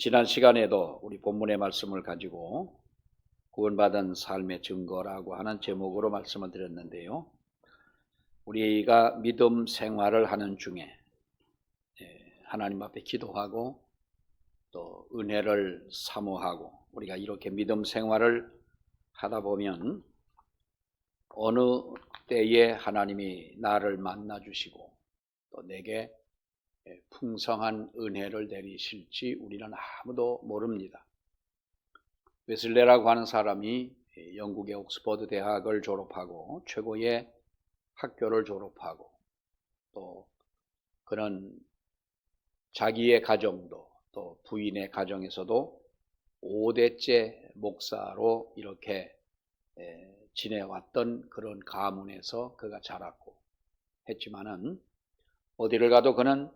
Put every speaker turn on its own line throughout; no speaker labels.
지난 시간에도 우리 본문의 말씀을 가지고 구원받은 삶의 증거라고 하는 제목으로 말씀을 드렸는데요. 우리가 믿음 생활을 하는 중에 하나님 앞에 기도하고 또 은혜를 사모하고 우리가 이렇게 믿음 생활을 하다 보면 어느 때에 하나님이 나를 만나 주시고 또 내게 풍성한 은혜를 내리실지 우리는 아무도 모릅니다. 웨슬레라고 하는 사람이 영국의 옥스퍼드 대학을 졸업하고 최고의 학교를 졸업하고 또 그는 자기의 가정도 또 부인의 가정에서도 5대째 목사로 이렇게 지내왔던 그런 가문에서 그가 자랐고 했지만은 어디를 가도 그는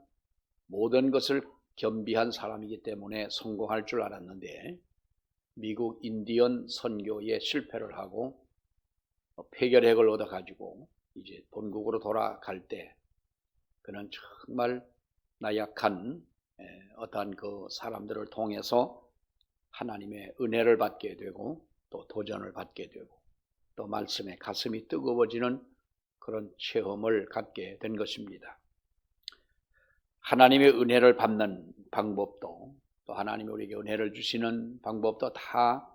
모든 것을 겸비한 사람이기 때문에 성공할 줄 알았는데 미국 인디언 선교에 실패를 하고 폐결핵을 얻어가지고 이제 본국으로 돌아갈 때 그는 정말 나약한 어떠한 그 사람들을 통해서 하나님의 은혜를 받게 되고 또 도전을 받게 되고 또 말씀에 가슴이 뜨거워지는 그런 체험을 갖게 된 것입니다. 하나님의 은혜를 받는 방법도 또 하나님이 우리에게 은혜를 주시는 방법도 다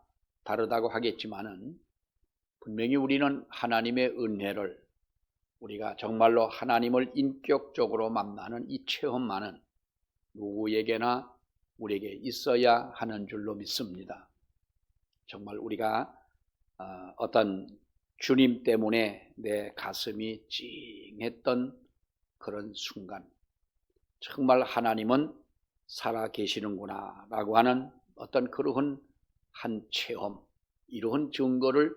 다르다고 하겠지만은 분명히 우리는 하나님의 은혜를 우리가 정말로 하나님을 인격적으로 만나는 이 체험만은 누구에게나 우리에게 있어야 하는 줄로 믿습니다. 정말 우리가 어떤 주님 때문에 내 가슴이 찡했던 그런 순간 정말 하나님은 살아 계시는구나 라고 하는 어떤 그러한 한 체험, 이러한 증거를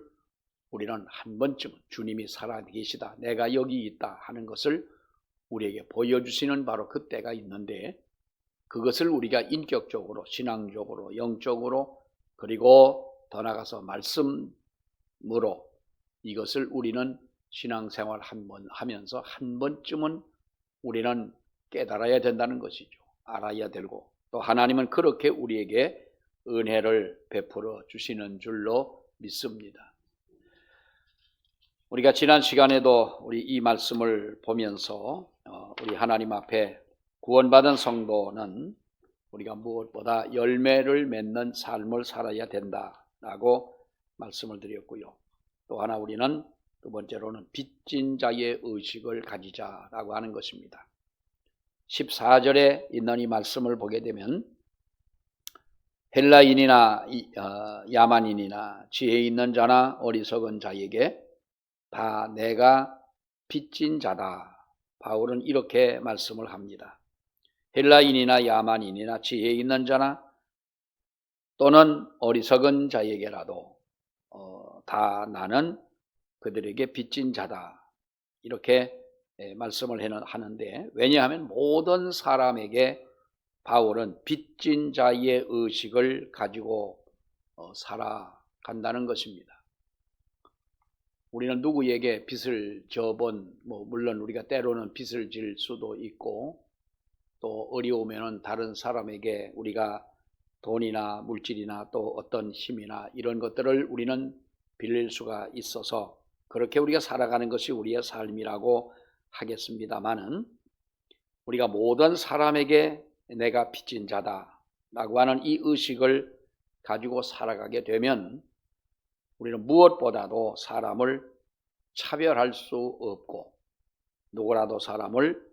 우리는 한 번쯤 주님이 살아 계시다, 내가 여기 있다 하는 것을 우리에게 보여주시는 바로 그때가 있는데 그것을 우리가 인격적으로, 신앙적으로, 영적으로 그리고 더 나아가서 말씀으로 이것을 우리는 신앙생활 한번 하면서 한 번쯤은 우리는 깨달아야 된다는 것이죠. 알아야 되고 또 하나님은 그렇게 우리에게 은혜를 베풀어 주시는 줄로 믿습니다. 우리가 지난 시간에도 우리 이 말씀을 보면서 우리 하나님 앞에 구원받은 성도는 우리가 무엇보다 열매를 맺는 삶을 살아야 된다라고 말씀을 드렸고요. 또 하나 우리는 두 번째로는 빚진 자의 의식을 가지자라고 하는 것입니다. 14절에 있는 이 말씀을 보게 되면 헬라인이나 야만인이나 지혜 있는 자나 어리석은 자에게 다 내가 빚진 자다. 바울은 이렇게 말씀을 합니다. 헬라인이나 야만인이나 지혜 있는 자나 또는 어리석은 자에게라도 다 나는 그들에게 빚진 자다. 이렇게 말씀을 하는데 왜냐하면 모든 사람에게 바울은 빚진 자의 의식을 가지고 살아간다는 것입니다. 우리는 누구에게 빚을 져본 물론 우리가 때로는 빚을 질 수도 있고 또 어려우면은 다른 사람에게 우리가 돈이나 물질이나 또 어떤 힘이나 이런 것들을 우리는 빌릴 수가 있어서 그렇게 우리가 살아가는 것이 우리의 삶이라고 하겠습니다만은 우리가 모든 사람에게 내가 빚진 자다라고 하는 이 의식을 가지고 살아가게 되면 우리는 무엇보다도 사람을 차별할 수 없고 누구라도 사람을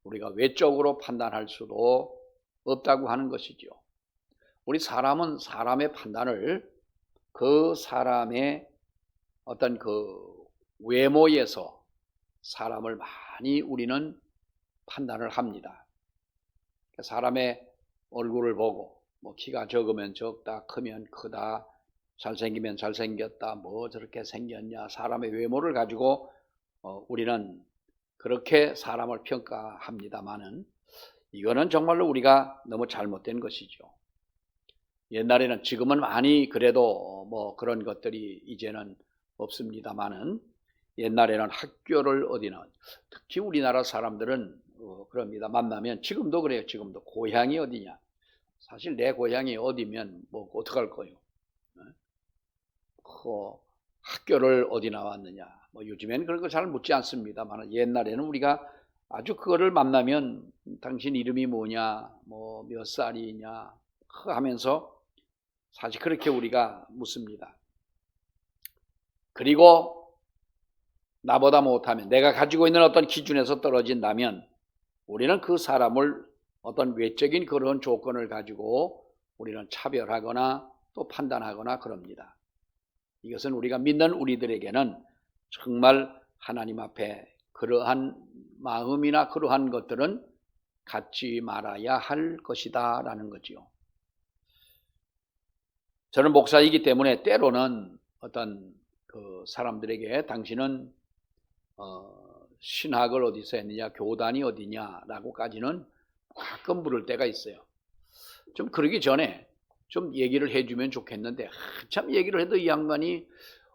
우리가 외적으로 판단할 수도 없다고 하는 것이죠. 우리 사람은 사람의 판단을 그 사람의 어떤 그 외모에서 사람을 많이 우리는 판단을 합니다. 사람의 얼굴을 보고 키가 적으면 적다, 크면 크다, 잘생기면 잘생겼다, 저렇게 생겼냐, 사람의 외모를 가지고 우리는 그렇게 사람을 평가합니다만은 이거는 정말로 우리가 너무 잘못된 것이죠. 옛날에는 지금은 많이 그래도 그런 것들이 이제는 없습니다만은 옛날에는 학교를 어디나 특히 우리나라 사람들은 그럽니다. 만나면 지금도 그래요. 지금도 고향이 어디냐, 사실 내 고향이 어디면 뭐 어떡할 거요? 학교를 어디 나왔느냐? 뭐 요즘에는 그런 거 잘 묻지 않습니다만 옛날에는 우리가 아주 그거를 만나면 당신 이름이 뭐냐, 뭐 몇 살이냐 하면서 사실 그렇게 우리가 묻습니다. 그리고 나보다 못하면 내가 가지고 있는 어떤 기준에서 떨어진다면 우리는 그 사람을 어떤 외적인 그런 조건을 가지고 우리는 차별하거나 또 판단하거나 그럽니다. 이것은 우리가 믿는 우리들에게는 정말 하나님 앞에 그러한 마음이나 그러한 것들은 갖지 말아야 할 것이다 라는 거지요. 저는 목사이기 때문에 때로는 어떤 그 사람들에게 당신은 신학을 어디서 했느냐, 교단이 어디냐라고까지는 가끔 물을 때가 있어요. 좀 그러기 전에 좀 얘기를 해주면 좋겠는데 한참 얘기를 해도 이 양반이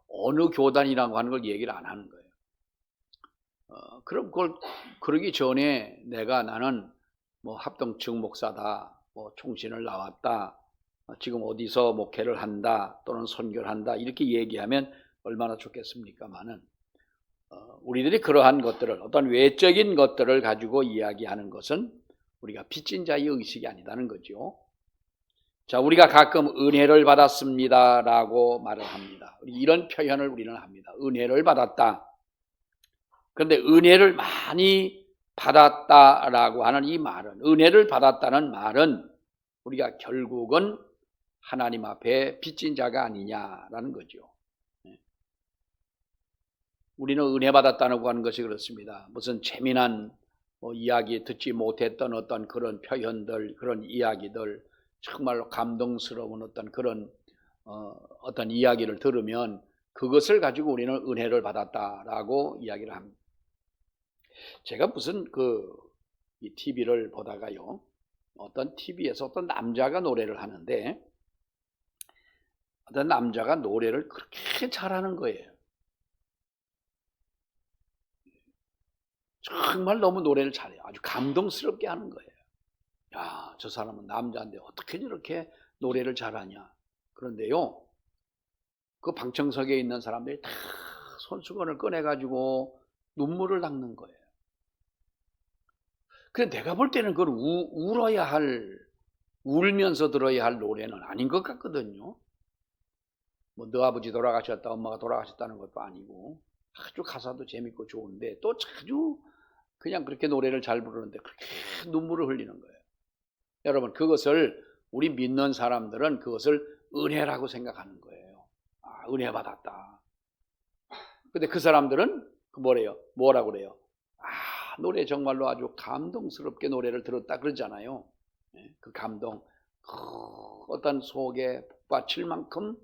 어느 교단이라고 하는 걸 얘기를 안 하는 거예요. 그럼 그걸 그러기 전에 나는 뭐 합동측 목사다, 뭐 총신을 나왔다, 지금 어디서 목회를 한다 또는 선교를 한다 이렇게 얘기하면 얼마나 좋겠습니까마는 우리들이 그러한 것들을 어떤 외적인 것들을 가지고 이야기하는 것은 우리가 빚진 자의 의식이 아니다는 거죠. 자, 우리가 가끔 은혜를 받았습니다라고 말을 합니다. 이런 표현을 우리는 합니다. 은혜를 받았다. 그런데 은혜를 많이 받았다라고 하는 이 말은, 은혜를 받았다는 말은 우리가 결국은 하나님 앞에 빚진 자가 아니냐라는 거죠. 우리는 은혜 받았다고 하는 것이 그렇습니다. 무슨 재미난 이야기 듣지 못했던 어떤 그런 표현들, 그런 이야기들, 정말로 감동스러운 어떤 그런 어떤 이야기를 들으면 그것을 가지고 우리는 은혜를 받았다라고 이야기를 합니다. 제가 무슨 이 TV를 보다가요, 어떤 TV에서 어떤 남자가 노래를 하는데 어떤 남자가 노래를 그렇게 잘하는 거예요. 정말 너무 노래를 잘해요. 아주 감동스럽게 하는 거예요. 야, 저 사람은 남자인데 어떻게 저렇게 노래를 잘하냐. 그런데요, 그 방청석에 있는 사람들이 다 손수건을 꺼내가지고 눈물을 닦는 거예요. 근데 내가 볼 때는 그걸 울면서 들어야 할 노래는 아닌 것 같거든요. 뭐 너 아버지 돌아가셨다, 엄마가 돌아가셨다는 것도 아니고 아주 가사도 재밌고 좋은데 또 아주 그냥 그렇게 노래를 잘 부르는데 그렇게 눈물을 흘리는 거예요. 여러분, 그것을 우리 믿는 사람들은 그것을 은혜라고 생각하는 거예요. 아, 은혜 받았다. 근데 그 사람들은 뭐라고 그래요? 아, 노래 정말로 아주 감동스럽게 노래를 들었다 그러잖아요. 그 감동, 어떤 속에 북받칠 만큼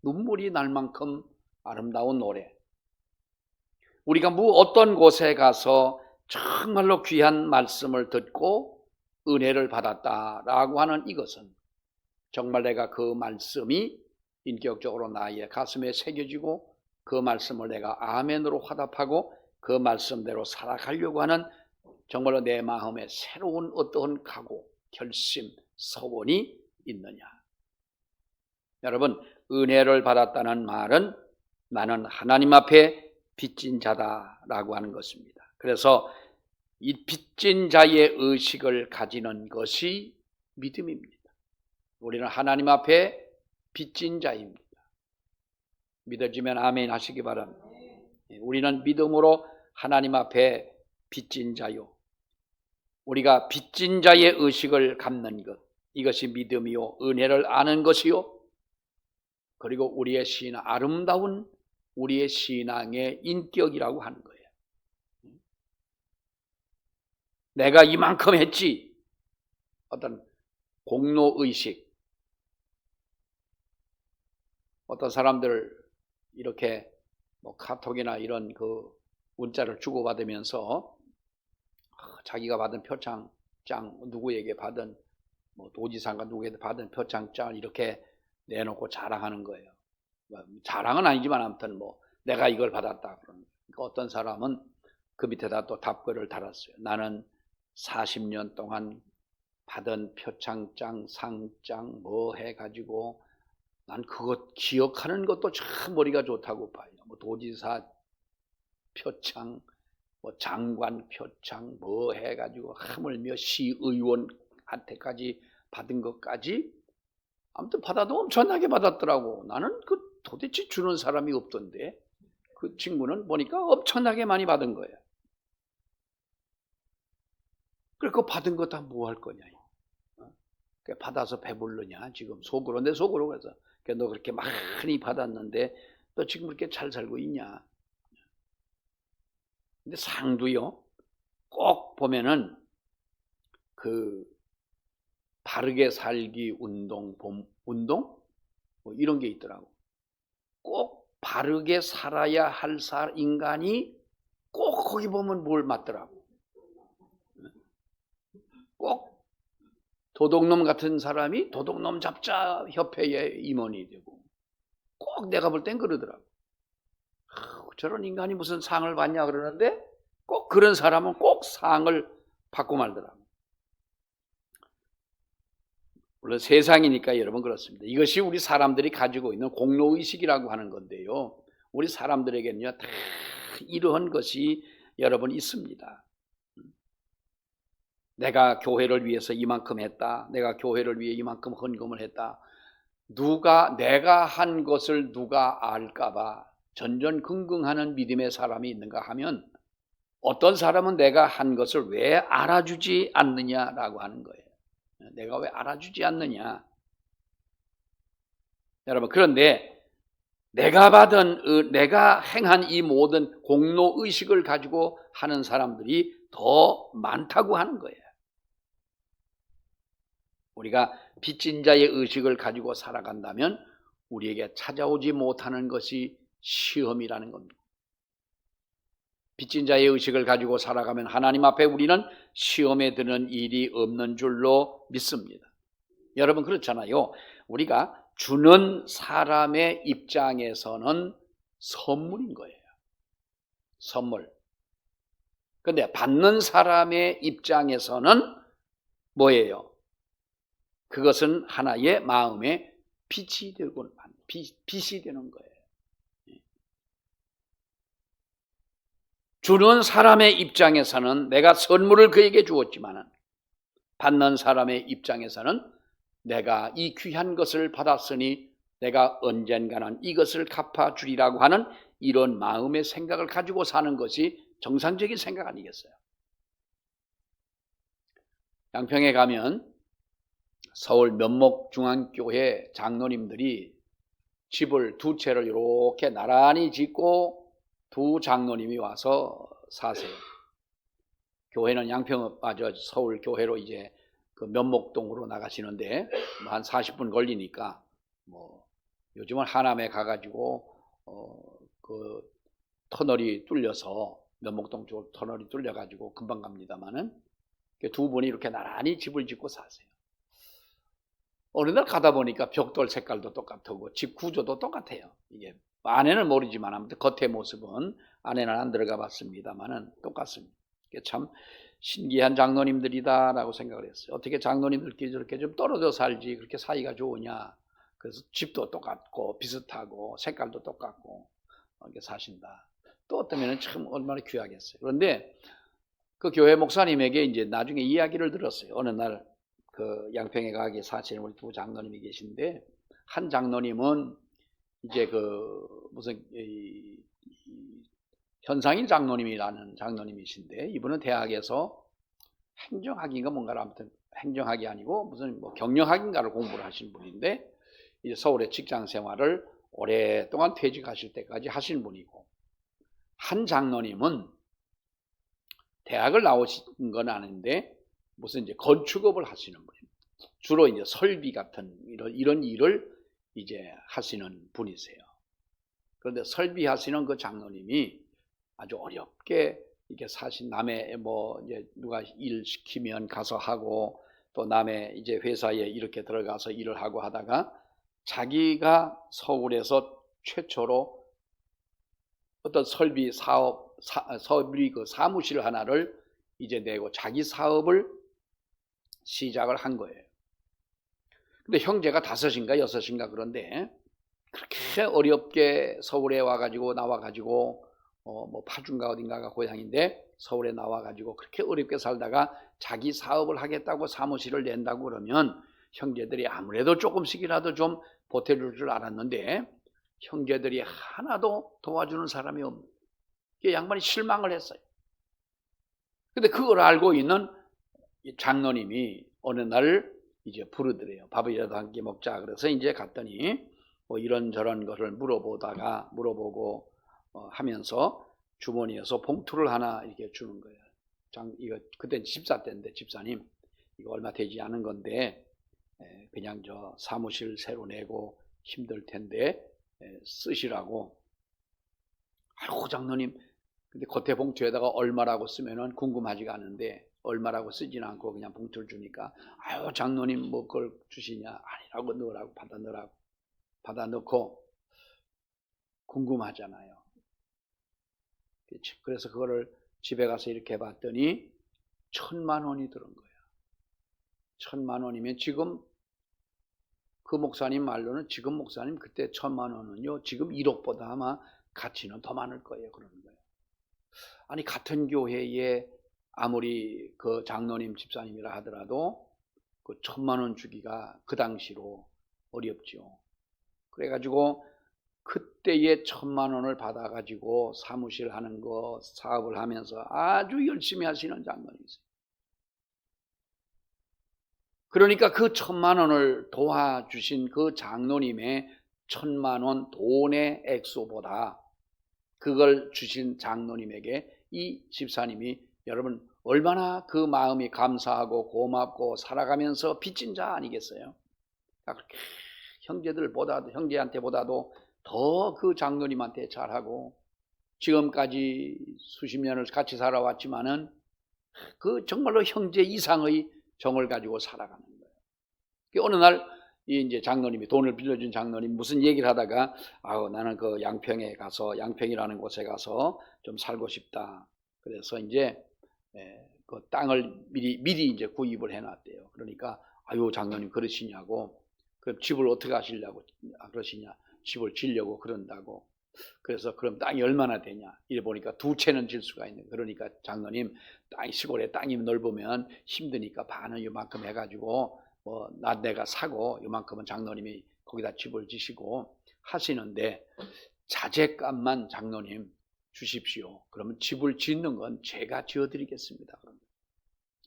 눈물이 날 만큼 아름다운 노래. 우리가 어떤 곳에 가서 정말로 귀한 말씀을 듣고 은혜를 받았다라고 하는 이것은 정말 내가 그 말씀이 인격적으로 나의 가슴에 새겨지고 그 말씀을 내가 아멘으로 화답하고 그 말씀대로 살아가려고 하는 정말로 내 마음에 새로운 어떤 각오, 결심, 서원이 있느냐. 여러분, 은혜를 받았다는 말은 나는 하나님 앞에 빚진 자다라고 하는 것입니다. 그래서 이 빚진 자의 의식을 가지는 것이 믿음입니다. 우리는 하나님 앞에 빚진 자입니다. 믿어지면 아멘 하시기 바랍니다. 우리는 믿음으로 하나님 앞에 빚진 자요. 우리가 빚진 자의 의식을 갖는 것, 이것이 믿음이요, 은혜를 아는 것이요, 그리고 우리의 신앙, 아름다운 우리의 신앙의 인격이라고 하는 거예요. 내가 이만큼 했지, 어떤 공로의식. 어떤 사람들 이렇게 뭐 카톡이나 이런 그 문자를 주고받으면서 자기가 받은 표창장, 누구에게 받은 뭐 도지사가 누구에게 받은 표창장을 이렇게 내놓고 자랑하는 거예요. 자랑은 아니지만 아무튼 뭐 내가 이걸 받았다. 그러니까 어떤 사람은 그 밑에다 또 답글을 달았어요. 나는 40년 동안 받은 표창장, 상장 뭐 해가지고 난 그것 기억하는 것도 참 머리가 좋다고 봐요. 뭐 도지사 표창, 뭐 장관 표창 뭐 해가지고 하물며 시의원한테까지 받은 것까지 아무튼 받아도 엄청나게 받았더라고. 나는 그 도대체 주는 사람이 없던데 그 친구는 보니까 엄청나게 많이 받은 거예요. 그리고 받은 거 다 뭐 할 거냐? 받아서 배불르냐? 지금 속으로 내 속으로 그래서 너 그렇게 많이 받았는데 너 지금 그렇게 잘 살고 있냐? 근데 상도요. 꼭 보면은 그 바르게 살기 운동, 운동 뭐 이런 게 있더라고. 꼭 바르게 살아야 할 인간이 꼭 거기 보면 뭘 맞더라고. 꼭 도둑놈 같은 사람이 도둑놈 잡자 협회의 임원이 되고 꼭 내가 볼 땐 그러더라고. 저런 인간이 무슨 상을 받냐 그러는데 꼭 그런 사람은 꼭 상을 받고 말더라고. 물론 세상이니까 여러분 그렇습니다. 이것이 우리 사람들이 가지고 있는 공로의식이라고 하는 건데요. 우리 사람들에게는요 다 이러한 것이 여러분 있습니다. 내가 교회를 위해서 이만큼 했다. 내가 교회를 위해 이만큼 헌금을 했다. 내가 한 것을 누가 알까봐 전전긍긍하는 믿음의 사람이 있는가 하면 어떤 사람은 내가 한 것을 왜 알아주지 않느냐라고 하는 거예요. 내가 왜 알아주지 않느냐. 여러분 그런데 내가 행한 이 모든 공로의식을 가지고 하는 사람들이 더 많다고 하는 거예요. 우리가 빚진 자의 의식을 가지고 살아간다면 우리에게 찾아오지 못하는 것이 시험이라는 겁니다. 빚진 자의 의식을 가지고 살아가면 하나님 앞에 우리는 시험에 드는 일이 없는 줄로 믿습니다. 여러분 그렇잖아요. 우리가 주는 사람의 입장에서는 선물인 거예요. 선물. 그런데 받는 사람의 입장에서는 뭐예요? 그것은 하나의 마음의 빚이 되는 거예요. 주는 사람의 입장에서는 내가 선물을 그에게 주었지만 받는 사람의 입장에서는 내가 이 귀한 것을 받았으니 내가 언젠가는 이것을 갚아주리라고 하는 이런 마음의 생각을 가지고 사는 것이 정상적인 생각 아니겠어요? 양평에 가면 서울 면목중앙교회 장로님들이 집을 두 채를 이렇게 나란히 짓고 두 장로님이 와서 사세요. 교회는 서울 교회로 이제 그 면목동으로 나가시는데 한 40분 걸리니까 요즘은 하남에 가가지고 그 터널이 뚫려서 면목동 쪽 터널이 뚫려가지고 금방 갑니다만은 두 분이 이렇게 나란히 집을 짓고 사세요. 어느 날 가다 보니까 벽돌 색깔도 똑같고 집 구조도 똑같아요. 이게 안에는 모르지만 아무튼 겉의 모습은 안에는 안 들어가 봤습니다만은 똑같습니다. 이게 참 신기한 장로님들이다라고 생각을 했어요. 어떻게 장로님들끼리 저렇게 좀 떨어져 살지 그렇게 사이가 좋으냐. 그래서 집도 똑같고 비슷하고 색깔도 똑같고 이렇게 사신다. 또 어떠면 참 얼마나 귀하겠어요. 그런데 그 교회 목사님에게 이제 나중에 이야기를 들었어요. 어느 날 그 양평에 가게 사시는 우리 두 장로님이 계신데 한 장로님은 이제 그 무슨 현상일 장로님이라는 장로님이신데 이분은 대학에서 행정학인가 뭔가를 아무튼 행정학이 아니고 무슨 경영학인가를 공부를 하신 분인데 이제 서울의 직장 생활을 오랫동안 퇴직하실 때까지 하신 분이고 한 장로님은 대학을 나오신 건 아닌데 무슨 이제 건축업을 하시는 분입니다. 주로 이제 설비 같은 이런 일을 이제 하시는 분이세요. 그런데 설비하시는 그 장로님이 아주 어렵게 이렇게 사신 남의 이제 누가 일 시키면 가서 하고 또 남의 이제 회사에 이렇게 들어가서 일을 하고 하다가 자기가 서울에서 최초로 어떤 설비 그 사무실 하나를 이제 내고 자기 사업을 시작을 한 거예요. 근데 형제가 5인가 6인가 그런데 그렇게 어렵게 서울에 와가지고 나와가지고 뭐 파주인가 어딘가가 고향인데 서울에 나와가지고 그렇게 어렵게 살다가 자기 사업을 하겠다고 사무실을 낸다고 그러면 형제들이 아무래도 조금씩이라도 좀 보태줄 줄 알았는데 형제들이 하나도 도와주는 사람이 없는 게 양반이 실망을 했어요. 근데 그걸 알고 있는 장로님이 어느 날 이제 부르더래요. 밥이라도 한 끼 먹자. 그래서 이제 갔더니 뭐 이런저런 것을 물어보고 하면서 주머니에서 봉투를 하나 이렇게 주는 거예요. 이거 그때 집사 때인데 집사님 이거 얼마 되지 않은 건데 그냥 저 사무실 새로 내고 힘들 텐데 쓰시라고. 아이고 장로님, 근데 겉에 봉투에다가 얼마라고 쓰면은 궁금하지가 않은데 얼마라고 쓰진 않고 그냥 봉투를 주니까 아유 장로님 뭐 그걸 주시냐, 아니라고 넣으라고 받아 넣고 궁금하잖아요. 그래서 그거를 집에 가서 이렇게 봤더니 1,000만 원이 들은 거예요. 1,000만 원이면 지금 그 목사님 말로는 지금 목사님 그때 1,000만 원은요 지금 1억보다 아마 가치는 더 많을 거예요. 그러는 거예요. 아니 같은 교회에 아무리 그 장로님 집사님이라 하더라도 그 1,000만 원 주기가 그 당시로 어렵죠. 그래가지고 그때에 1,000만 원을 받아가지고 사무실 하는 거 사업을 하면서 아주 열심히 하시는 장로님이세요. 그러니까 그 1,000만 원을 도와주신 그 장로님의 1,000만 원 돈의 액수보다 그걸 주신 장로님에게 이 집사님이 여러분 얼마나 그 마음이 감사하고 고맙고 살아가면서 빚진 자 아니겠어요? 그렇게 형제한테보다도 더 그 장로님한테 잘하고 지금까지 수십 년을 같이 살아왔지만은 그 정말로 형제 이상의 정을 가지고 살아가는 거예요. 어느 날 이제 장로님이 돈을 빌려준 장로님 무슨 얘기를 하다가 나는 그 양평이라는 곳에 가서 좀 살고 싶다. 그래서 이제 그 땅을 미리 이제 구입을 해놨대요. 그러니까 장로님 그러시냐고. 그럼 집을 어떻게 하시려고 그러시냐. 집을 지려고 그런다고. 그래서 그럼 땅이 얼마나 되냐. 이래 보니까 2채는 질 수가 있는. 그러니까 장로님 시골에 땅이 넓으면 힘드니까 반은 요만큼 해가지고 내가 사고 요만큼은 장로님이 거기다 집을 지시고 하시는데 자재값만 장로님 주십시오. 그러면 집을 짓는 건 제가 지어드리겠습니다.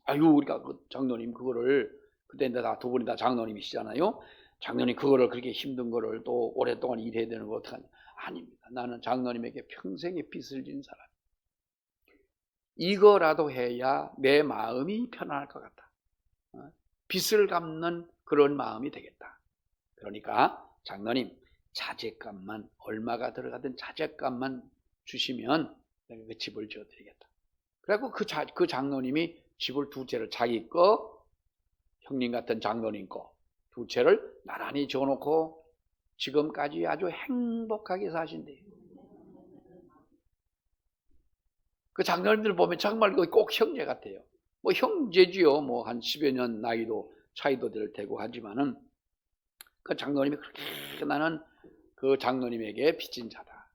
우리가 그 장로님 그거를 그때 다 두 분이 다 장로님이시잖아요. 장로님 그거를 그렇게 힘든 거를 또 오랫동안 일해야 되는 거 어떡하냐. 아닙니다. 나는 장로님에게 평생의 빚을 진 사람. 이거라도 해야 내 마음이 편안할 것 같다. 빚을 갚는 그런 마음이 되겠다. 그러니까 장로님 자재값만 얼마가 들어가든 자재값만 주시면 내가 그 집을 지어드리겠다. 그래갖고 그 장로님이 집을 2채를 자기 거 형님 같은 장로님 거 2채를 나란히 지어놓고 지금까지 아주 행복하게 사신대요. 그 장로님들 보면 정말 꼭 형제 같아요. 뭐 형제지요. 뭐 한 10여 년 나이도 차이도 될 테고 하지만은 그 장로님이 그렇게 나는 그 장로님에게 빚진 자다.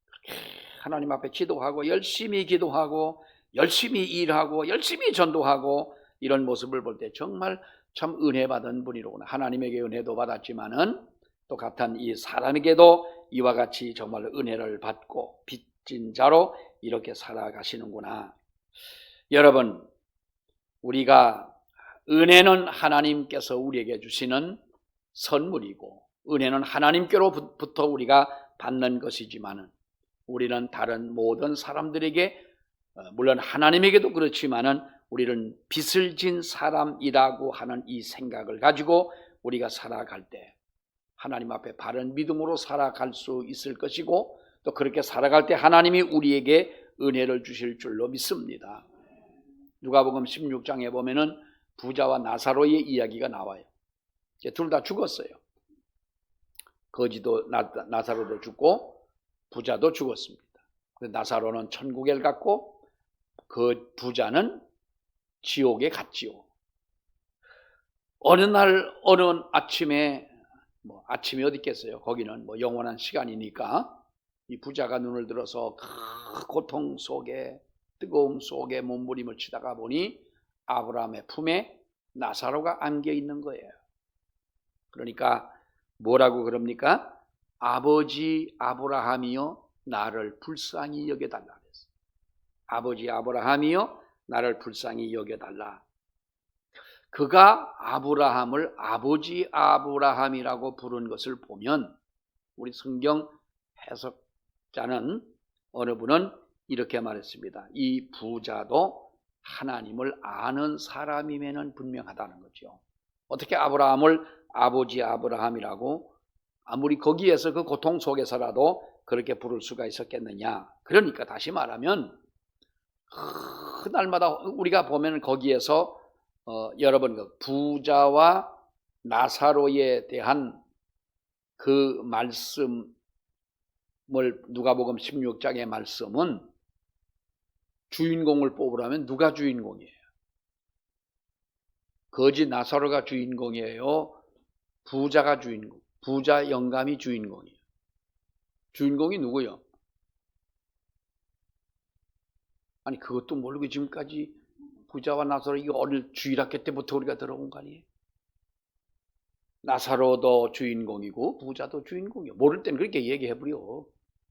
그렇게 하나님 앞에 기도하고 열심히 기도하고 열심히 일하고 열심히 전도하고 이런 모습을 볼 때 정말 참 은혜 받은 분이로구나. 하나님에게 은혜도 받았지만은 또 같은 이 사람에게도 이와 같이 정말 은혜를 받고 빚진 자로 이렇게 살아가시는구나. 여러분, 우리가 은혜는 하나님께서 우리에게 주시는 선물이고 은혜는 하나님께로부터 우리가 받는 것이지만은 우리는 다른 모든 사람들에게 물론 하나님에게도 그렇지만은 우리는 빚을 진 사람이라고 하는 이 생각을 가지고 우리가 살아갈 때 하나님 앞에 바른 믿음으로 살아갈 수 있을 것이고 또 그렇게 살아갈 때 하나님이 우리에게 은혜를 주실 줄로 믿습니다. 누가복음 16장에 보면은 부자와 나사로의 이야기가 나와요. 둘 다 죽었어요. 거지도 나사로도 죽고 부자도 죽었습니다. 나사로는 천국에 갔고 그 부자는 지옥에 갔지요. 어느 날 어느 아침에 아침이 어디 있겠어요. 거기는 영원한 시간이니까 이 부자가 눈을 들어서 그 고통 속에 뜨거움 속에 몸부림을 치다가 보니 아브라함의 품에 나사로가 안겨 있는 거예요. 그러니까 뭐라고 그럽니까? 아버지 아브라함이여 나를 불쌍히 여겨달라 그랬어요. 아버지 아브라함이여 나를 불쌍히 여겨달라. 그가 아브라함을 아버지 아브라함이라고 부른 것을 보면 우리 성경 해석자는 어느 분은 이렇게 말했습니다. 이 부자도 하나님을 아는 사람이면은 분명하다는 거죠. 어떻게 아브라함을 아버지 아브라함이라고 아무리 거기에서 그 고통 속에서라도 그렇게 부를 수가 있었겠느냐. 그러니까 다시 말하면 날마다 우리가 보면 거기에서 여러분 그 부자와 나사로에 대한 그 말씀을 누가복음 16장의 말씀은 주인공을 뽑으라면 누가 주인공이에요? 거지 나사로가 주인공이에요? 부자가 주인공? 부자 영감이 주인공이에요? 주인공이 누구요? 아니 그것도 모르고 지금까지 부자와 나사로 이거 어릴 주일학교 때부터 우리가 들어온 거 아니에요? 나사로도 주인공이고 부자도 주인공이요. 모를 땐 그렇게 얘기해버려.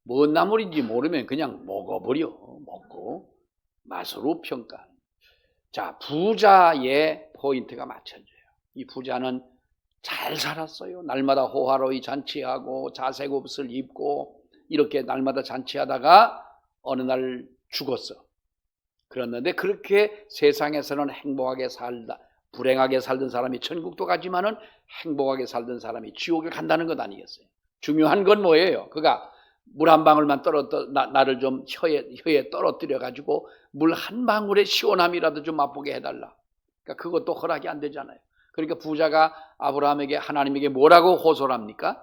뭔 나물인지 모르면 그냥 먹어버려. 먹고 맛으로 평가. 자, 부자의 포인트가 맞춰져요. 이 부자는 잘 살았어요. 날마다 호화로이 잔치하고 자색 옷을 입고 이렇게 날마다 잔치하다가 어느 날 죽었어. 그랬는데 그렇게 세상에서는 행복하게 살다, 불행하게 살던 사람이 천국도 가지만은 행복하게 살던 사람이 지옥에 간다는 것 아니겠어요? 중요한 건 뭐예요? 그가 물 한 방울만 나를 좀 혀에 떨어뜨려 가지고 물 한 방울의 시원함이라도 좀 맛보게 해달라. 그러니까 그것도 허락이 안 되잖아요. 그러니까 부자가 아브라함에게 하나님에게 뭐라고 호소를 합니까?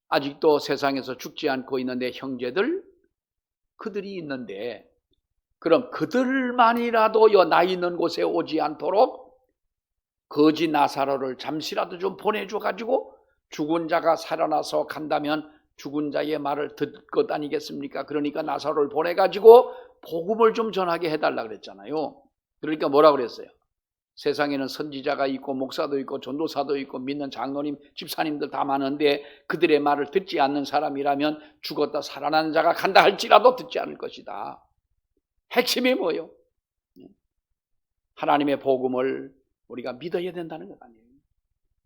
아직도 세상에서 죽지 않고 있는 내 형제들 그들이 있는데 그럼 그들만이라도 나 있는 곳에 오지 않도록 거지 나사로를 잠시라도 좀 보내줘 가지고 죽은 자가 살아나서 간다면 죽은 자의 말을 듣을 것 아니겠습니까? 그러니까 나사로를 보내 가지고 복음을 좀 전하게 해달라 그랬잖아요. 그러니까 뭐라 그랬어요? 세상에는 선지자가 있고 목사도 있고 전도사도 있고 믿는 장로님 집사님들 다 많은데 그들의 말을 듣지 않는 사람이라면 죽었다 살아난 자가 간다 할지라도 듣지 않을 것이다. 핵심이 뭐예요? 하나님의 복음을 우리가 믿어야 된다는 것 아니에요.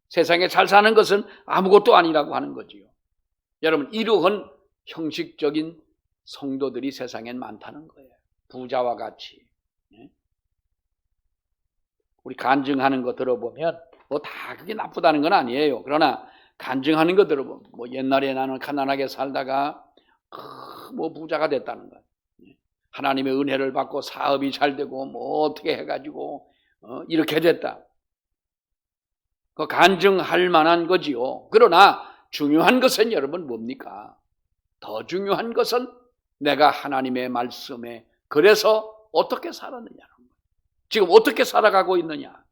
세상에 잘 사는 것은 아무것도 아니라고 하는 거지요. 여러분 이러한 형식적인 성도들이 세상엔 많다는 거예요. 부자와 같이. 우리 간증하는 거 들어보면 다 그게 나쁘다는 건 아니에요. 그러나 간증하는 거 들어보면 옛날에 나는 가난하게 살다가 부자가 됐다는 거예요. 하나님의 은혜를 받고 사업이 잘 되고 어떻게 해가지고 이렇게 됐다. 그 간증할 만한 거지요. 그러나 중요한 것은 여러분 뭡니까? 더 중요한 것은 내가 하나님의 말씀에 그래서 어떻게 살았느냐는 거예요. 지금 어떻게 살아가고 있느냐?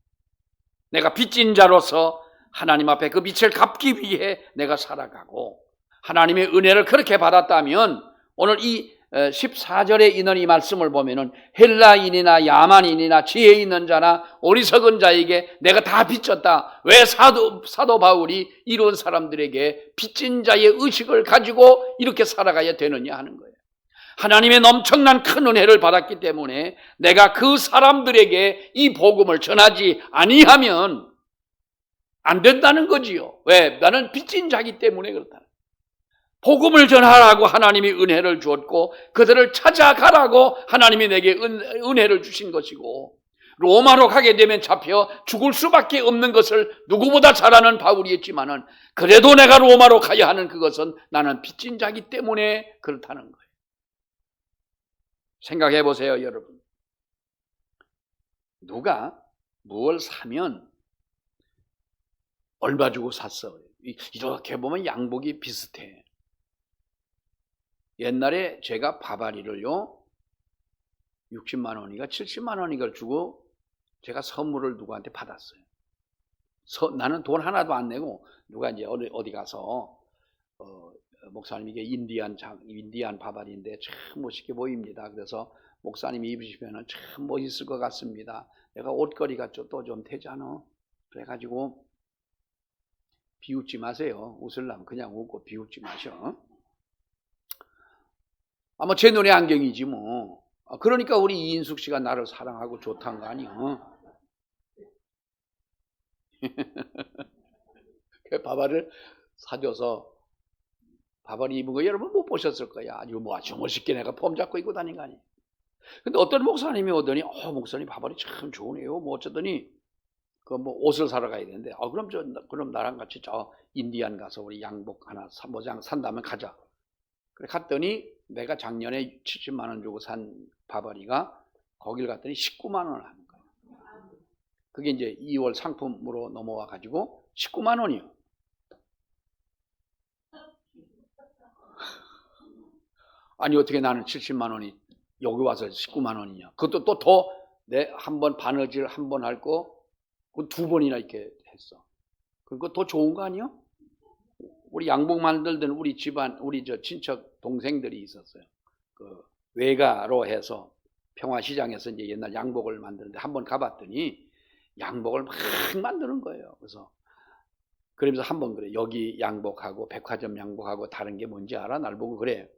내가 빚진 자로서 하나님 앞에 그 빚을 갚기 위해 내가 살아가고 하나님의 은혜를 그렇게 받았다면 오늘 이 14절에 있는 이 말씀을 보면은 헬라인이나 야만인이나 지혜 있는 자나 어리석은 자에게 내가 다 빚졌다. 왜 사도 바울이 이런 사람들에게 빚진 자의 의식을 가지고 이렇게 살아가야 되느냐 하는 거예요. 하나님의 엄청난 큰 은혜를 받았기 때문에 내가 그 사람들에게 이 복음을 전하지 아니하면 안 된다는 거지요. 왜? 나는 빚진 자이기 때문에 그렇다. 복음을 전하라고 하나님이 은혜를 주었고 그들을 찾아가라고 하나님이 내게 은혜를 주신 것이고 로마로 가게 되면 잡혀 죽을 수밖에 없는 것을 누구보다 잘 아는 바울이었지만은 그래도 내가 로마로 가야 하는 그것은 나는 빚진 자이기 때문에 그렇다는 거예요. 생각해 보세요, 여러분. 누가 무엇을 사면 얼마 주고 샀어? 이렇게 보면 양복이 비슷해. 옛날에 제가 바바리를요 60만 원인가 70만 원인가 주고 제가 선물을 누구한테 받았어요. 나는 돈 하나도 안 내고 누가 이제 어디 가서 목사님 이게 인디안 바바리인데 참 멋있게 보입니다. 그래서 목사님이 입으시면 참 멋있을 것 같습니다. 내가 옷걸이가 또 좀 되잖아. 그래가지고 비웃지 마세요. 웃으려면 그냥 웃고 비웃지 마셔. 아마 제 눈에 안경이지 뭐. 그러니까 우리 이인숙 씨가 나를 사랑하고 좋다는 거 아니야. 바바를 사줘서 바바리 입은 거 여러분 못 보셨을 거야. 아주 멋있게 내가 폼 잡고 입고 다닌 거 아니에요. 근데 어떤 목사님이 오더니 목사님 바바리 참 좋으네요. 뭐 어쩌더니 그 뭐 옷을 사러 가야 되는데 그럼 나랑 같이 저 인디안 가서 우리 양복 하나 모장 산다면 가자. 그래 갔더니 내가 작년에 70만 원 주고 산 바바리가 거길 갔더니 19만 원을 하는 거예요. 그게 이제 2월 상품으로 넘어와 가지고 19만 원이요. 아니 어떻게 나는 70만 원이 여기 와서 19만 원이냐. 그것도 또 더 내 한 번 바느질 한 번 할 거 그 2번이나 이렇게 했어. 그거 더 좋은 거 아니야? 우리 양복 만들던 우리 집안 우리 저 친척 동생들이 있었어요. 그 외가로 해서 평화시장에서 이제 옛날 양복을 만드는데 한번 가봤더니 양복을 막 만드는 거예요. 그러면서 한번 그래 여기 양복하고 백화점 양복하고 다른 게 뭔지 알아? 날 보고 그래.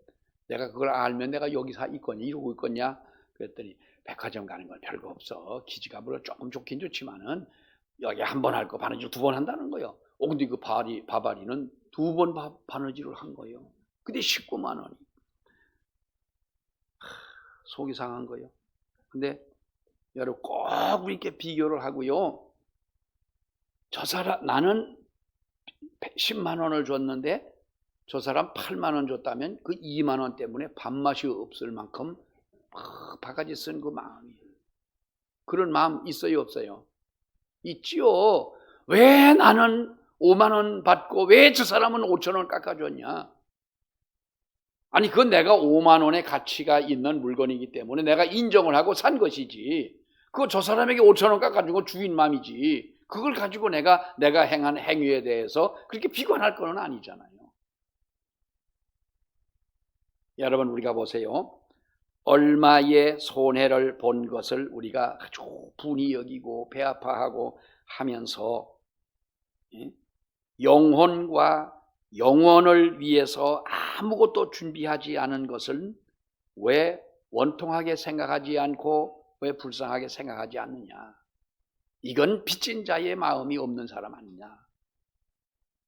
내가 그걸 알면 내가 여기 있겠냐 이러고 있겠냐? 그랬더니 백화점 가는 건 별거 없어. 기지값으로 조금 좋긴 좋지만은 여기 한 번 할 거 바느질 2번 한다는 거예요. 근데 그 바바리는 2번 바느질을 한 거예요. 근데 19만 원이. 속이 상한 거예요. 근데 여러분 꼭 이렇게 비교를 하고요. 저 사람 나는 10만 원을 줬는데 저 사람 8만 원 줬다면 그 2만 원 때문에 밥맛이 없을 만큼 바가지 쓴 그 마음이. 그런 마음 있어요 없어요? 있지요. 왜 나는 5만 원 받고 왜 저 사람은 5천 원 깎아줬냐? 아니 그건 내가 5만 원의 가치가 있는 물건이기 때문에 내가 인정을 하고 산 것이지. 그거 저 사람에게 5천 원 깎아준 건 주인 마음이지. 그걸 가지고 내가 행한 행위에 대해서 그렇게 비관할 건 아니잖아요. 여러분 우리가 보세요. 얼마의 손해를 본 것을 우리가 아주 분이 여기고 배 아파하고 하면서 영혼과 영원을 위해서 아무것도 준비하지 않은 것을 왜 원통하게 생각하지 않고 왜 불쌍하게 생각하지 않느냐. 이건 빚진 자의 마음이 없는 사람 아니냐.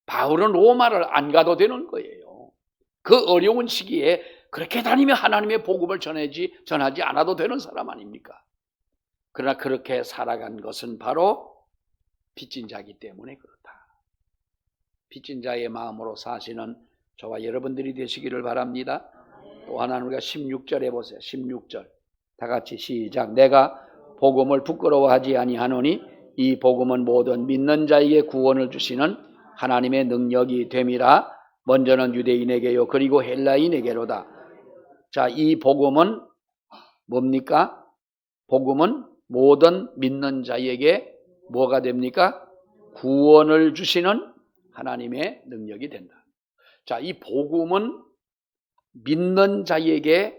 바울은 로마를 안 가도 되는 거예요. 그 어려운 시기에 그렇게 다니며 하나님의 복음을 전하지 않아도 되는 사람 아닙니까? 그러나 그렇게 살아간 것은 바로 빚진 자이기 때문에 그렇다. 빚진 자의 마음으로 사시는 저와 여러분들이 되시기를 바랍니다. 또 하나는 우리가 16절에 보세요. 16절 다 같이 시작. 내가 복음을 부끄러워하지 아니하노니 이 복음은 모든 믿는 자에게 구원을 주시는 하나님의 능력이 됨이라. 먼저는 유대인에게요 그리고 헬라인에게로다. 자, 이 복음은 뭡니까? 복음은 모든 믿는 자에게 뭐가 됩니까? 구원을 주시는 하나님의 능력이 된다. 자, 이 복음은 믿는 자에게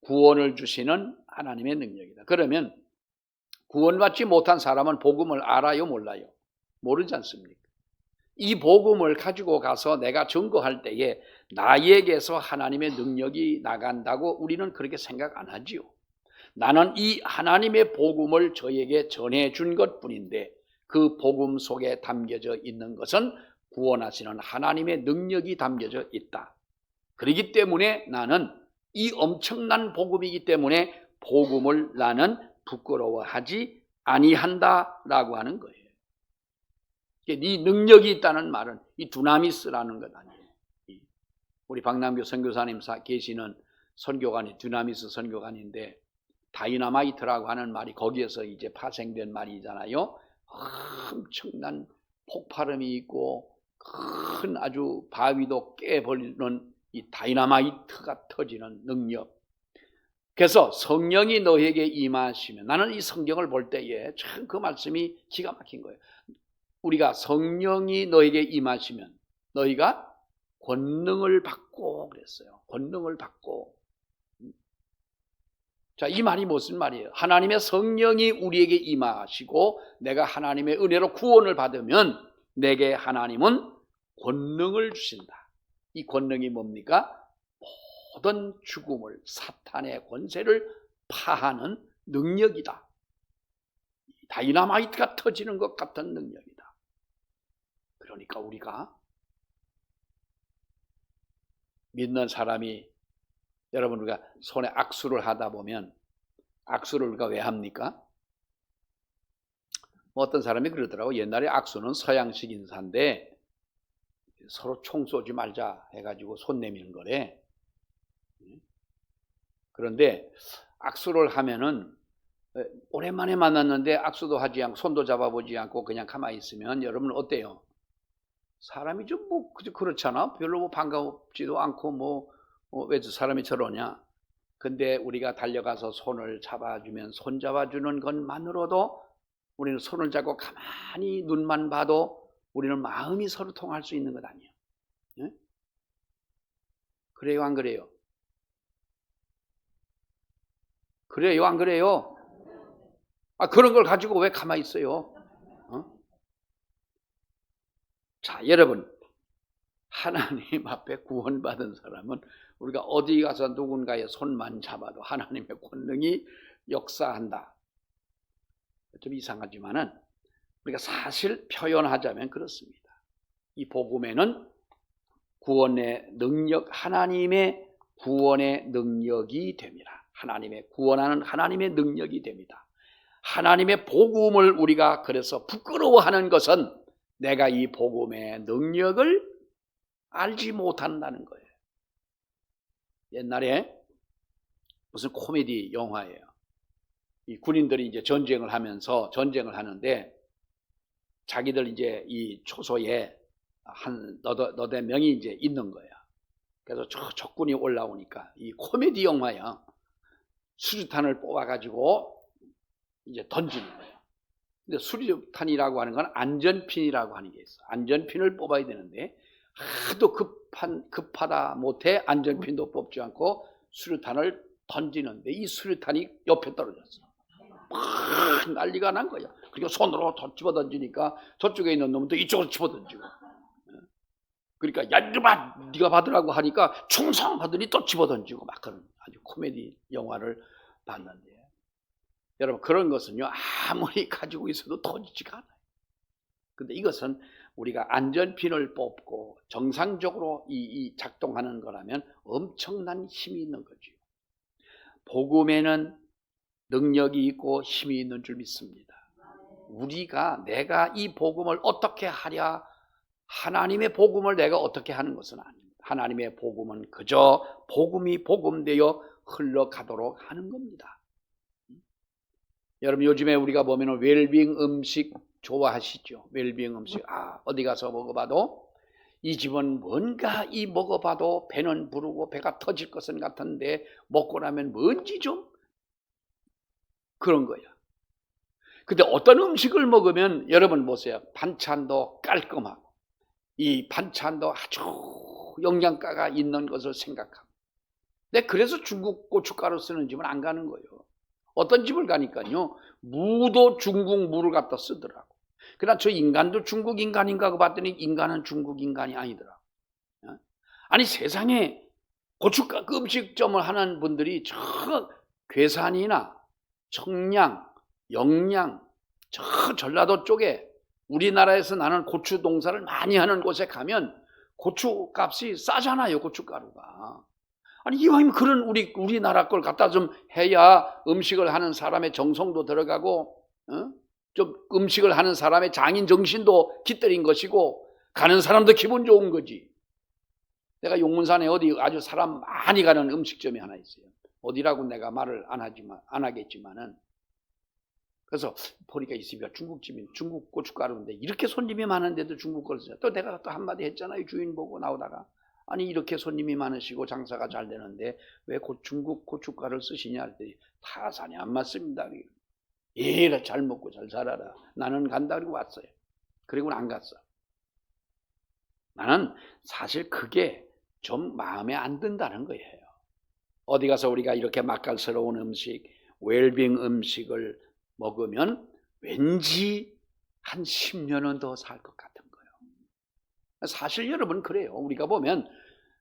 구원을 주시는 하나님의 능력이다. 그러면 구원받지 못한 사람은 복음을 알아요, 몰라요? 모르지 않습니까? 이 복음을 가지고 가서 내가 증거할 때에 나에게서 하나님의 능력이 나간다고 우리는 그렇게 생각 안 하지요. 나는 이 하나님의 복음을 저에게 전해준 것뿐인데 그 복음 속에 담겨져 있는 것은 구원하시는 하나님의 능력이 담겨져 있다. 그렇기 때문에 나는 이 엄청난 복음이기 때문에 복음을 나는 부끄러워하지 아니한다라고 하는 거예요. 네 능력이 있다는 말은 이 두나미스라는 것 아니에요. 우리 박남규 선교사님 계시는 선교관이 두나미스 선교관인데 다이너마이트라고 하는 말이 거기에서 이제 파생된 말이잖아요. 엄청난 폭발음이 있고 큰 아주 바위도 깨버리는 이 다이너마이트가 터지는 능력. 그래서 성령이 너에게 임하시면 나는 이 성경을 볼 때에 참 그 말씀이 기가 막힌 거예요. 우리가 성령이 너에게 임하시면 너희가 권능을 받고 그랬어요. 권능을 받고. 자, 이 말이 무슨 말이에요? 하나님의 성령이 우리에게 임하시고 내가 하나님의 은혜로 구원을 받으면 내게 하나님은 권능을 주신다. 이 권능이 뭡니까? 모든 죽음을, 사탄의 권세를 파하는 능력이다. 다이너마이트가 터지는 것 같은 능력이다. 그러니까 우리가 믿는 사람이, 여러분, 우리가 손에 악수를 하다 보면 악수를 우리가 왜 합니까? 어떤 사람이 그러더라고. 옛날에 악수는 서양식 인사인데 서로 총 쏘지 말자 해가지고 손 내미는 거래. 그런데 악수를 하면은 오랜만에 만났는데 악수도 하지 않고 손도 잡아보지 않고 그냥 가만히 있으면 여러분 어때요? 사람이 좀 뭐 그렇잖아. 별로 뭐 반갑지도 않고 왜 사람이 저러냐. 근데 우리가 달려가서 손을 잡아주면, 손 잡아주는 것만으로도 우리는 손을 잡고 가만히 눈만 봐도 우리는 마음이 서로 통할 수 있는 것 아니에요. 네? 그래요, 안 그래요? 그래요, 안 그래요? 그런 걸 가지고 왜 가만히 있어요? 자, 여러분, 하나님 앞에 구원받은 사람은 우리가 어디 가서 누군가의 손만 잡아도 하나님의 권능이 역사한다. 좀 이상하지만은 우리가 사실 표현하자면 그렇습니다. 이 복음에는 구원의 능력, 하나님의 구원의 능력이 됩니다. 하나님의 구원하는 하나님의 능력이 됩니다. 하나님의 복음을 우리가 그래서 부끄러워하는 것은 내가 이 복음의 능력을 알지 못한다는 거예요. 옛날에 무슨 코미디 영화예요. 이 군인들이 이제 전쟁을 하는데 자기들 이제 이 초소에 한 너댓 명이 이제 있는 거야. 그래서 적군이 올라오니까 이 코미디 영화야. 수류탄을 뽑아가지고 이제 던지는 거예요. 근데 수류탄이라고 하는 건 안전핀이라고 하는 게 있어. 안전핀을 뽑아야 되는데 하도 급하다 못해 안전핀도 뽑지 않고 수류탄을 던지는데 이 수류탄이 옆에 떨어졌어. 막 난리가 난 거야. 그리고 손으로 더 집어 던지니까 저쪽에 있는 놈도 이쪽으로 집어 던지고. 그러니까 야, 네가 받으라고 하니까 충성하더니 또 집어 던지고 막 그런 아주 코미디 영화를 봤는데, 여러분, 그런 것은요 아무리 가지고 있어도 터지지가 않아요. 근데 이것은 우리가 안전핀을 뽑고 정상적으로 이 작동하는 거라면 엄청난 힘이 있는 거죠. 복음에는 능력이 있고 힘이 있는 줄 믿습니다. 내가 이 복음을 어떻게 하랴, 하나님의 복음을 내가 어떻게 하는 것은 아닙니다. 하나님의 복음은 그저 복음이 복음되어 흘러가도록 하는 겁니다. 여러분, 요즘에 우리가 보면 웰빙 음식 좋아하시죠? 웰빙 음식. 어디 가서 먹어봐도 이 집은 뭔가 먹어봐도 배는 부르고 배가 터질 것은 같은데 먹고 나면 뭔지 좀 그런 거야. 근데 어떤 음식을 먹으면 여러분 보세요. 반찬도 깔끔하고 이 반찬도 아주 영양가가 있는 것을 생각하고. 근데 그래서 중국 고춧가루 쓰는 집은 안 가는 거예요. 어떤 집을 가니까요 무도 중국 무를 갖다 쓰더라고. 그러나 저 인간도 중국 인간인가 그 봤더니 인간은 중국 인간이 아니더라고. 아니, 세상에 고춧가루 음식점을 하는 분들이 저 괴산이나 청량, 영양, 저 전라도 쪽에 우리나라에서 나는 고추 농사를 많이 하는 곳에 가면 고추 값이 싸잖아요, 고춧가루가. 아니, 이왕이면 그런 우리나라 걸 갖다 좀 해야 음식을 하는 사람의 정성도 들어가고, 좀 음식을 하는 사람의 장인 정신도 깃들인 것이고, 가는 사람도 기분 좋은 거지. 내가 용문산에 어디 아주 사람 많이 가는 음식점이 하나 있어요. 어디라고 내가 말을 안 하겠지만은. 그래서 보니까 이 집이 중국집인 중국 고춧가루인데 이렇게 손님이 많은데도 중국 걸 써요. 또 내가 또 한마디 했잖아요. 주인 보고 나오다가. 아니, 이렇게 손님이 많으시고 장사가 잘 되는데 왜 중국 고춧가루를 쓰시냐 했더니 타산이 안 맞습니다. 잘 먹고 잘 살아라. 나는 간다 그러고 왔어요. 그리고는 안 갔어. 나는 사실 그게 좀 마음에 안 든다는 거예요. 어디 가서 우리가 이렇게 맛깔스러운 음식, 웰빙 음식을 먹으면 왠지 한 10년은 더 살 것 같은 거예요. 사실 여러분 그래요. 우리가 보면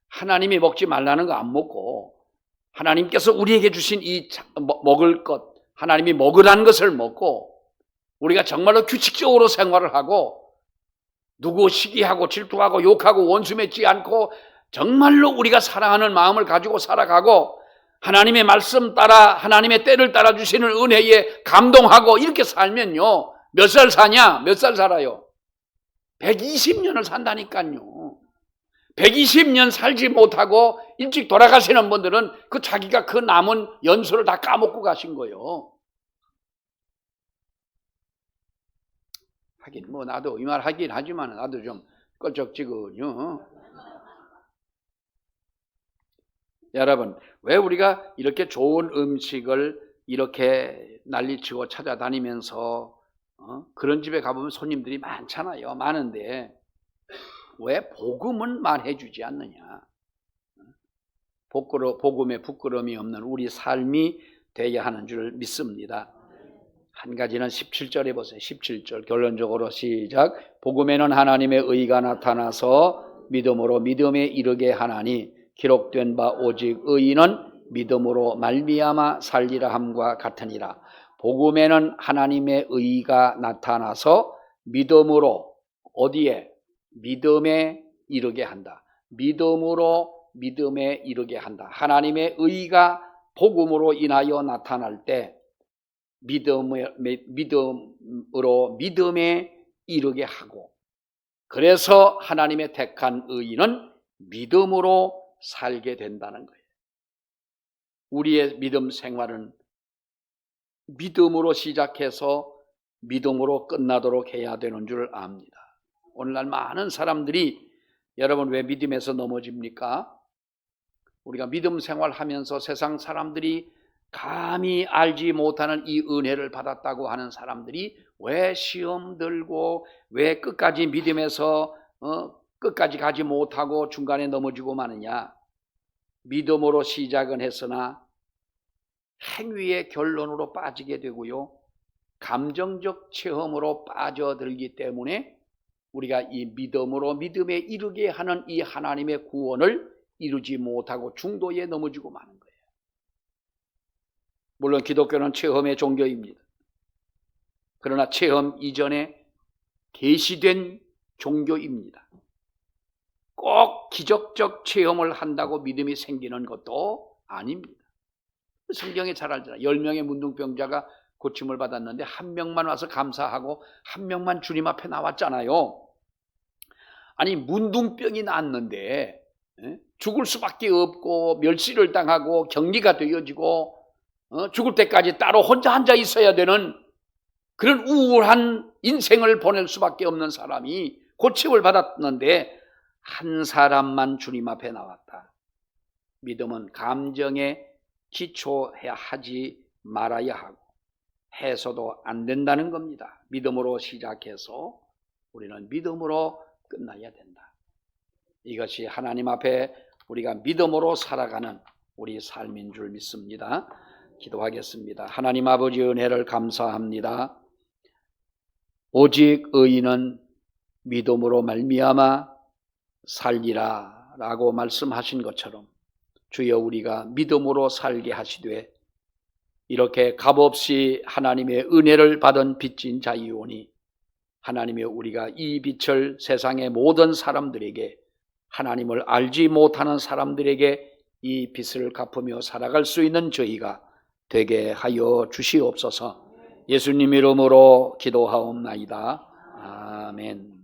하나님이 먹지 말라는 거 안 먹고 하나님께서 우리에게 주신 이 먹을 것, 하나님이 먹으라는 것을 먹고 우리가 정말로 규칙적으로 생활을 하고 누구 시기하고 질투하고 욕하고 원수 맺지 않고 정말로 우리가 사랑하는 마음을 가지고 살아가고 하나님의 말씀 따라 하나님의 때를 따라 주시는 은혜에 감동하고 이렇게 살면요. 몇 살 사냐? 몇 살 살아요? 120년을 산다니까요. 120년 살지 못하고 일찍 돌아가시는 분들은 그 자기가 그 남은 연수를 다 까먹고 가신 거예요. 하긴 뭐 나도 이 말 하긴 하지만 나도 좀 껄쩍지근요. 여러분, 왜 우리가 이렇게 좋은 음식을 이렇게 난리치고 찾아다니면서 그런 집에 가보면 손님들이 많잖아요. 많은데 왜 복음은 말해주지 않느냐? 복음에 부끄러움이 없는 우리 삶이 되어야 하는 줄 믿습니다. 한 가지는 17절에 보세요. 17절 결론적으로 시작. 복음에는 하나님의 의가 나타나서 믿음으로 믿음에 이르게 하나니 기록된 바 오직 의인은 믿음으로 말미암아 살리라 함과 같으니라. 복음에는 하나님의 의가 나타나서 믿음으로 어디에? 믿음에 이르게 한다. 믿음으로 믿음에 이르게 한다. 하나님의 의가 복음으로 인하여 나타날 때 믿음으로 믿음에 이르게 하고 그래서 하나님의 택한 의인은 믿음으로 살게 된다는 거예요. 우리의 믿음 생활은 믿음으로 시작해서 믿음으로 끝나도록 해야 되는 줄 압니다. 오늘날 많은 사람들이 여러분 왜 믿음에서 넘어집니까? 우리가 믿음 생활하면서 세상 사람들이 감히 알지 못하는 이 은혜를 받았다고 하는 사람들이 왜 시험 들고 왜 끝까지 믿음에서 끝까지 가지 못하고 중간에 넘어지고 마느냐? 믿음으로 시작은 했으나 행위의 결론으로 빠지게 되고요. 감정적 체험으로 빠져들기 때문에 우리가 이 믿음으로 믿음에 이르게 하는 이 하나님의 구원을 이루지 못하고 중도에 넘어지고 마는 거예요. 물론 기독교는 체험의 종교입니다. 그러나 체험 이전에 계시된 종교입니다. 꼭 기적적 체험을 한다고 믿음이 생기는 것도 아닙니다. 성경에 잘 알잖아요. 10명의 문둥병자가 고침을 받았는데 한 명만 와서 감사하고 한 명만 주님 앞에 나왔잖아요. 아니 문둥병이 났는데 죽을 수밖에 없고 멸시를 당하고 격리가 되어지고 죽을 때까지 따로 혼자 앉아 있어야 되는 그런 우울한 인생을 보낼 수밖에 없는 사람이 고침을 받았는데 한 사람만 주님 앞에 나왔다. 믿음은 감정에 기초해야 하지 말아야 하고 해서도 안 된다는 겁니다. 믿음으로 시작해서 우리는 믿음으로 끝나야 된다. 이것이 하나님 앞에 우리가 믿음으로 살아가는 우리 삶인 줄 믿습니다. 기도하겠습니다. 하나님 아버지 은혜를 감사합니다. 오직 의인은 믿음으로 말미암아 살리라 라고 말씀하신 것처럼 주여 우리가 믿음으로 살게 하시되 이렇게 값없이 하나님의 은혜를 받은 빚진 자이오니 하나님의 우리가 이 빛을 세상의 모든 사람들에게 하나님을 알지 못하는 사람들에게 이 빛을 갚으며 살아갈 수 있는 저희가 되게 하여 주시옵소서. 예수님 이름으로 기도하옵나이다. 아멘.